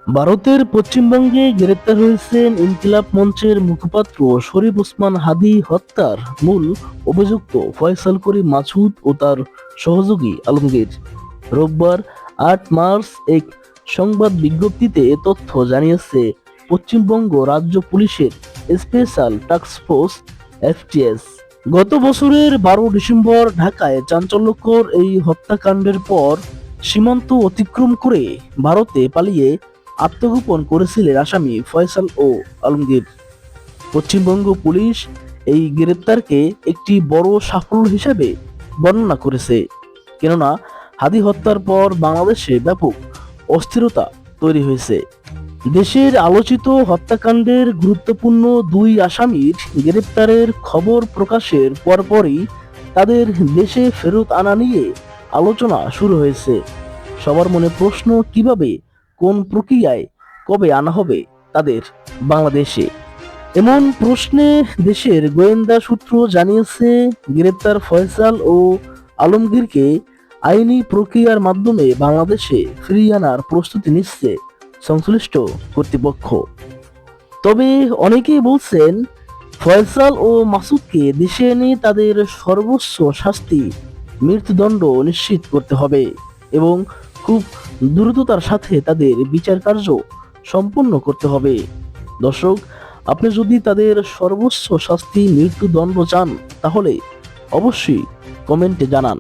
ভারতের পশ্চিমবঙ্গে গ্রেপ্তার হয়েছেন ইনকিলাব মঞ্চের মুখপাত্র শরীফ ওসমান হাদি হত্যার মূল অভিযুক্ত ফয়সাল করিম মাসুদ ও তার সহযোগী আলমগীর। রোববার ৮ মার্চ এক সংবাদ বিজ্ঞপ্তিতে এ তথ্য জানিয়েছে পশ্চিমবঙ্গ রাজ্য পুলিশের স্পেশাল টাস্ক ফোর্স এফটিএস। গত বছরের ১২ ডিসেম্বর ঢাকায় চাঞ্চল্যকর এই হত্যাকাণ্ডের পর সীমান্ত অতিক্রম করে ভারতে পালিয়ে আত্মগোপন করেছিলেন আসামি ফয়সাল ও আলমগীর। পশ্চিমবঙ্গ পুলিশ এই গ্রেপ্তারকে একটি বড় সাফল্য হিসেবে বর্ণনা করেছে, কেননা হাদি হত্যার পর বাংলাদেশে ব্যাপক অস্থিরতা তৈরি হয়েছে। দেশের আলোচিত হত্যাকাণ্ডের গুরুত্বপূর্ণ দুই আসামির গ্রেপ্তারের খবর প্রকাশের পরপরই তাদের দেশে ফেরত আনা নিয়ে আলোচনা শুরু হয়েছে। সবার মনে প্রশ্ন, কিভাবে, কোন প্রক্রিয়ায়, কবে আনা হবে তাদের বাংলাদেশে? এমন প্রশ্নে দেশের গোয়েন্দা সূত্র জানিয়েছে, গ্রেপ্তার ফয়সাল ও আলমগীরকে আইনি প্রক্রিয়ার মাধ্যমে বাংলাদেশে ফিরিয়ে আনার প্রস্তুতি নিচ্ছে সংশ্লিষ্ট কর্তৃপক্ষ। তবে অনেকেই বলছেন, ফয়সাল ও মাসুদকে দেশে এনে তাদের সর্বোচ্চ শাস্তি, মৃত্যুদণ্ড নিশ্চিত করতে হবে এবং খুব দ্রুততার সাথে তাদের বিচার কার্য সম্পন্ন করতে হবে। দর্শক, আপনি যদি তাদের সর্বোচ্চ শাস্তি, মৃত্যুদণ্ড চান তাহলে অবশ্যই কমেন্টে জানান।